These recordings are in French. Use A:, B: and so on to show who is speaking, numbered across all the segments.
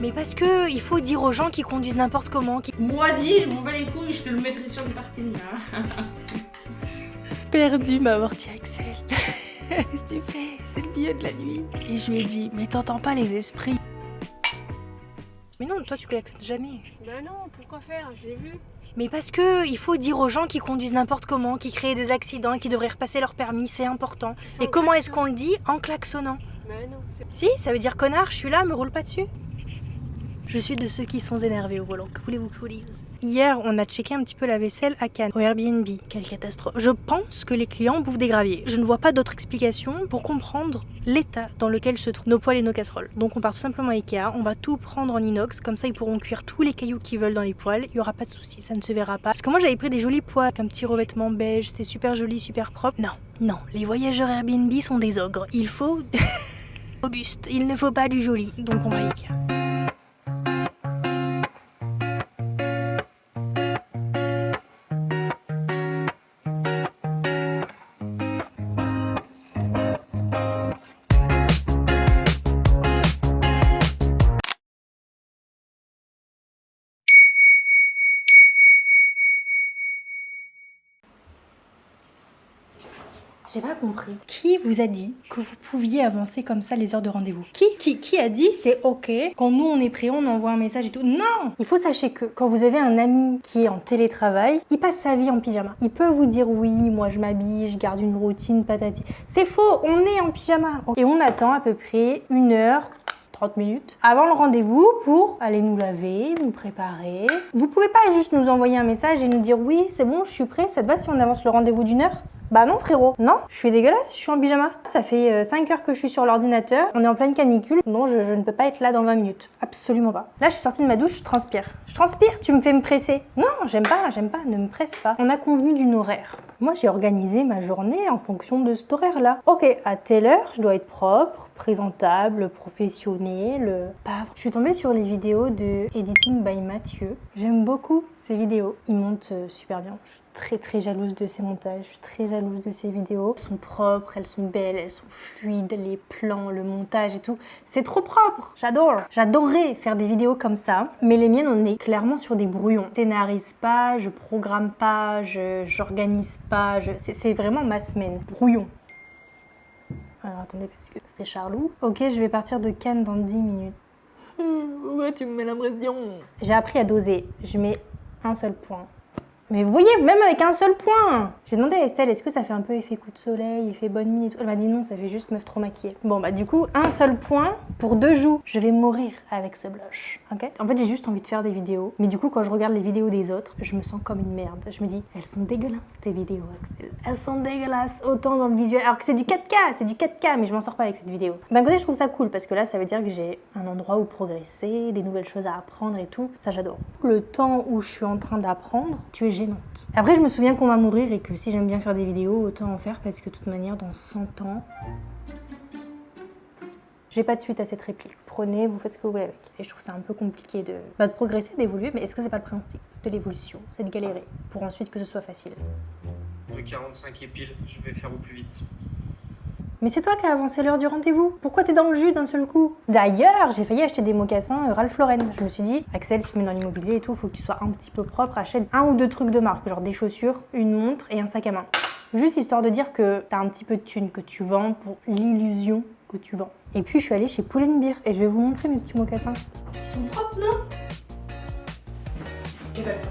A: Mais parce que il faut dire aux gens qui conduisent n'importe comment.
B: Moi si, je m'en bats les couilles, je te le mettrai sur le parking là.
A: Perdu m'a avorté Axel. Qu'est-ce que tu fais? C'est le milieu de la nuit. Et je lui ai dit, mais t'entends pas les esprits? Mais non, toi tu klaxonnes jamais.
B: Bah non, pourquoi faire? Je l'ai vu.
A: Mais parce que il faut dire aux gens qui conduisent n'importe comment, qui créent des accidents, qui devraient repasser leur permis, c'est important. Et comment est-ce qu'on le dit? En klaxonnant.
B: Bah non, c'est...
A: Si, ça veut dire connard, je suis là, me roule pas dessus. Je suis de ceux qui sont énervés au volant, que voulez-vous que je vous dise? Hier, on a checké un petit peu la vaisselle à Cannes, au Airbnb. Quelle catastrophe. Je pense que les clients bouffent des graviers. Je ne vois pas d'autre explication pour comprendre l'état dans lequel se trouvent nos poêles et nos casseroles. Donc on part tout simplement à Ikea, on va tout prendre en inox, comme ça ils pourront cuire tous les cailloux qu'ils veulent dans les poêles, il n'y aura pas de souci, ça ne se verra pas. Parce que moi j'avais pris des jolis poêles, avec un petit revêtement beige, c'était super joli, super propre. Non, les voyageurs Airbnb sont des ogres. Il faut... robuste, il ne faut pas du joli. Donc on va à Ikea. J'ai pas compris. Qui vous a dit que vous pouviez avancer comme ça les heures de rendez-vous? Qui a dit c'est ok, quand nous on est prêt, on envoie un message et tout? Non! Il faut sachez que quand vous avez un ami qui est en télétravail, il passe sa vie en pyjama. Il peut vous dire oui, moi je m'habille, je garde une routine, patati. C'est faux, on est en pyjama. Et on attend à peu près 1 heure, 30 minutes avant le rendez-vous pour aller nous laver, nous préparer. Vous pouvez pas juste nous envoyer un message et nous dire oui, c'est bon, je suis prêt, ça te va si on avance le rendez-vous d'1 heure? Bah non frérot, non, je suis dégueulasse, je suis en pyjama. Ça fait 5 heures que je suis sur l'ordinateur, on est en pleine canicule, non je ne peux pas être là dans 20 minutes, absolument pas. Là je suis sortie de ma douche, je transpire. Je transpire, tu me fais me presser. Non, j'aime pas, ne me presse pas. On a convenu d'une horaire. Moi j'ai organisé ma journée en fonction de cet horaire-là. Ok, à telle heure, je dois être propre, présentable, professionnel, paf. Je suis tombée sur les vidéos de Editing by Mathieu. J'aime beaucoup ces vidéos. Il monte super bien. Je suis très jalouse de ses montages, je suis très jalouse de ses vidéos. Elles sont propres, elles sont belles, elles sont fluides, les plans, le montage et tout. C'est trop propre, j'adore. J'adorerais faire des vidéos comme ça, mais les miennes on est clairement sur des brouillons. Je scénarise pas, je programme pas, j'organise pas, c'est vraiment ma semaine. Brouillon. Alors attendez parce que c'est Charlou. Ok, je vais partir de Cannes dans 10 minutes. Pourquoi tu me mets l'impression? J'ai appris à doser, je mets un seul point. Mais vous voyez, même avec un seul point. J'ai demandé à Estelle, est-ce que ça fait un peu effet coup de soleil, effet bonne mine et tout? Elle m'a dit non, ça fait juste meuf trop maquillée. Bon bah du coup, un seul point pour 2 joues. Je vais mourir avec ce blush, ok? En fait, j'ai juste envie de faire des vidéos. Mais du coup, quand je regarde les vidéos des autres, je me sens comme une merde. Je me dis, elles sont dégueulasses tes vidéos, Axel. Elles sont dégueulasses, autant dans le visuel. Alors que c'est du 4K, mais je m'en sors pas avec cette vidéo. D'un côté, je trouve ça cool parce que là, ça veut dire que j'ai un endroit où progresser, des nouvelles choses à apprendre et tout. Ça, j'adore. Le temps où je suis en train d'apprendre, tu es gênante. Après, je me souviens qu'on va mourir et que si j'aime bien faire des vidéos, autant en faire parce que de toute manière, dans 100 ans, j'ai pas de suite à cette réplique. Prenez, vous faites ce que vous voulez avec. Et je trouve ça un peu compliqué de progresser, d'évoluer, mais est-ce que c'est pas le principe de l'évolution? C'est de galérer pour ensuite que ce soit facile.
C: De 45 et pile, je vais faire au plus vite.
A: Mais c'est toi qui as avancé l'heure du rendez-vous. Pourquoi t'es dans le jus d'un seul coup? D'ailleurs, j'ai failli acheter des mocassins Ralph Lauren. Je me suis dit, Axel, tu te mets dans l'immobilier et tout, faut que tu sois un petit peu propre. Achète 1 ou 2 trucs de marque, genre des chaussures, une montre et un sac à main. Juste histoire de dire que t'as un petit peu de thunes que tu vends pour l'illusion que tu vends. Et puis je suis allée chez Pull&Bear et je vais vous montrer mes petits mocassins.
B: Ils sont propres, non? J'ai pas le temps.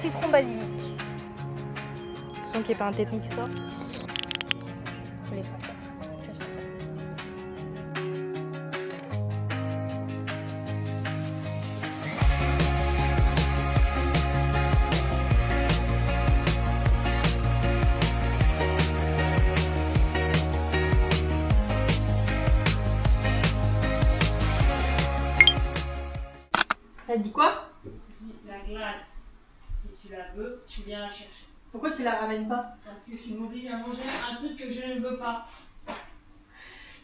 A: Citron basilic. Attention qu'il n'y ait pas un téton qui sort. Faut les sentir. Je vais sentir.
B: T'as dit quoi? La glace. Si tu la veux, tu viens la chercher.
A: Pourquoi tu la ramènes pas?
B: Parce que tu m'obliges à manger un truc que je ne veux pas.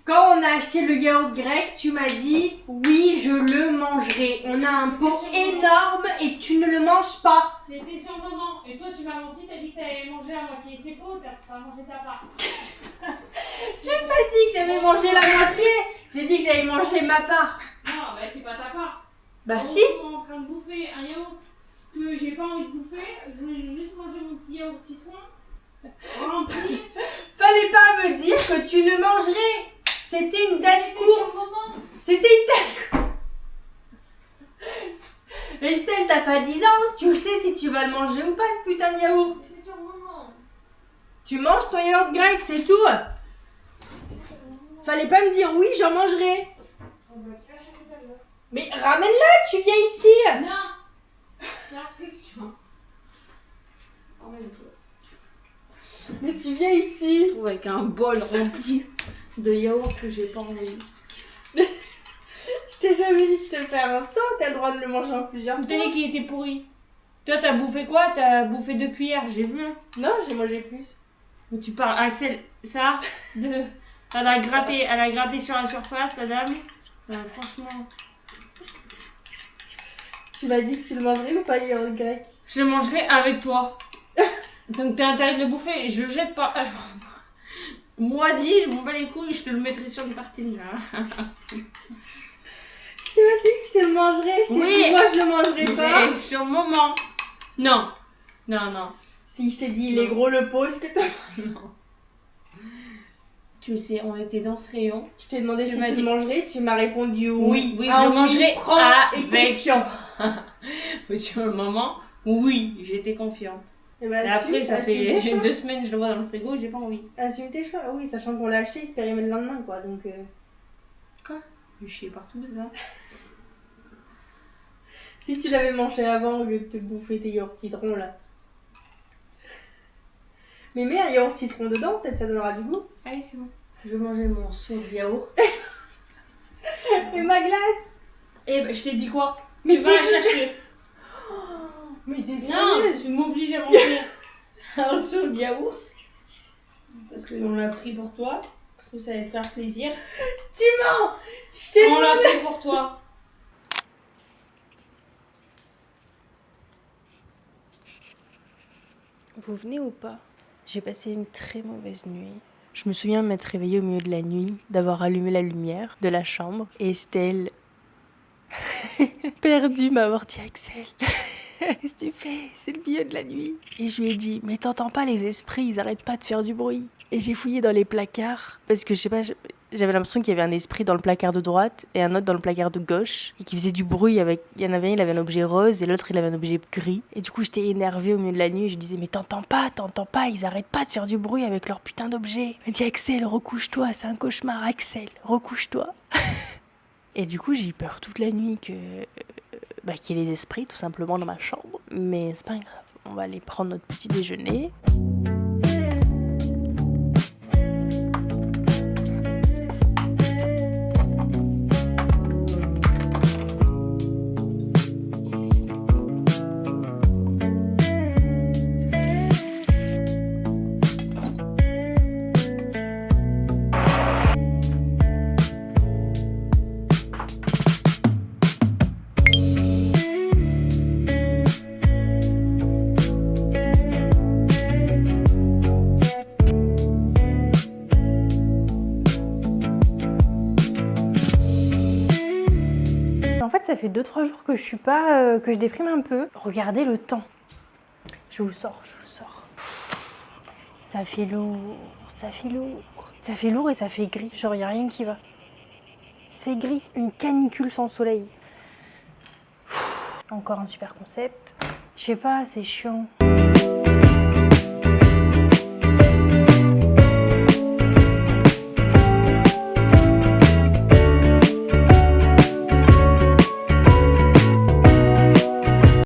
A: Quand on a acheté le yaourt grec, tu m'as dit oui, je le mangerai. On a un pot énorme et tu ne le manges pas.
B: C'était sur le moment. Et toi, tu m'as menti, t'as dit que t'avais mangé à moitié. C'est faux, t'as pas mangé ta part.
A: J'ai pas dit que j'avais mangé la moitié. J'ai dit que j'avais mangé ma part.
B: Non, bah c'est pas ta part.
A: Bah
B: En
A: si.
B: gros, en train de bouffer un yaourt que j'ai pas envie de bouffer, je voulais juste manger mon petit yaourt citron rempli.
A: Fallait pas me dire que tu le mangerais. C'était une date
B: C'était sur
A: courte.
B: le moment.
A: C'était une date courte. Estelle, t'as pas 10 ans. Tu le sais si tu vas le manger ou pas ce putain de yaourt.
B: C'était sur le moment.
A: Tu manges ton yaourt grec, c'est tout. Fallait pas me dire oui, j'en mangerai.
B: Oh bah, tu vas chercher ta glace.
A: Mais ramène-la, tu viens ici.
B: Non. C'est la pression. Emmène-toi.
A: Mais tu viens ici.
B: Avec un bol rempli de yaourt que j'ai pas envie.
A: Je t'ai jamais dit de te faire un saut, t'as le droit de le manger en plusieurs
B: Vous
A: fois.
B: tenez qu'il était pourri. Toi, t'as bouffé quoi? T'as bouffé 2 cuillères, j'ai vu. Hein.
A: Non, j'ai mangé plus.
B: Mais tu parles, Axel, ça, de... elle a gratté sur la surface, la dame. Franchement,
A: Tu m'as dit que tu le mangerais ou pas le yaourt grec?
B: je le mangerai avec toi. Donc t'as intérêt de le bouffer, je le jette pas. Moisi, je m'en bats les couilles, je te le mettrai sur une tartine là.
A: Tu m'as dit que tu le mangerais, je t'ai
B: Oui.
A: dit moi je le mangerai pas.
B: Mais sur le moment. Non. Non, non.
A: Si je t'ai dit il est gros le pot, est-ce que t'as...
B: Non. Tu sais, on était dans ce rayon.
A: Je t'ai demandé
B: Tu
A: si
B: m'as
A: tu
B: dit-
A: le mangerais, tu m'as répondu oui.
B: Oui,
A: Un
B: je le mangerai
A: franc et
B: avec
A: confiant.
B: Mais sur le moment, oui, j'étais confiante.
A: Et bah,
B: Et après, ça
A: assume
B: fait
A: tes choix.
B: 2 semaines, je le vois dans le frigo, j'ai pas envie.
A: Assume tes choix, oui, sachant qu'on l'a acheté, il se périmait le lendemain quoi, donc...
B: Quoi? Je chier partout, ça.
A: Si tu l'avais mangé avant au lieu de te bouffer tes yaourts citron là. Mais mets un yaourt citron dedans, peut-être ça donnera du goût.
B: Allez, c'est bon. Je vais manger mon saut de yaourt.
A: Et ma glace.
B: Eh ben, je t'ai dit quoi?
A: Mais
B: Tu vas la
A: t'es-
B: chercher.
A: Mais t'es
B: Non,
A: sérieuse?
B: tu m'obliges à manger un saut de yaourt. Parce qu'on l'a pris pour toi. Que ça allait te faire plaisir.
A: Tu mens. Je t'ai
B: On l'a
A: demandé.
B: pris pour toi.
A: Vous venez ou pas? J'ai passé une très mauvaise nuit. Je me souviens m'être réveillée au milieu de la nuit, d'avoir allumé la lumière de la chambre, et Estelle, perdue, m'avoir dit Axel. Qu'est-ce que tu fais? C'est le milieu de la nuit. Et je lui ai dit, mais t'entends pas les esprits, ils arrêtent pas de faire du bruit. Et j'ai fouillé dans les placards, parce que je sais pas, j'avais l'impression qu'il y avait un esprit dans le placard de droite et un autre dans le placard de gauche, et qui faisait du bruit avec... Il y en avait un, il avait un objet rose, et l'autre, il avait un objet gris. Et du coup, j'étais énervée au milieu de la nuit, et je disais, mais t'entends pas, ils arrêtent pas de faire du bruit avec leur putain d'objet. Elle m'a dit, Axel, recouche-toi, c'est un cauchemar, Axel, recouche-toi. Et du coup, j'ai eu peur toute la nuit qu'il y ait les esprits, tout simplement, dans ma chambre. Mais c'est pas grave, on va aller prendre notre petit déjeuner. En fait, ça fait 2-3 jours que je suis pas, que je déprime un peu. Regardez le temps. Je vous sors. Ça fait lourd, ça fait lourd. Ça fait lourd et ça fait gris. Genre, y a rien qui va. C'est gris. Une canicule sans soleil. Encore un super concept. Je sais pas, c'est chiant.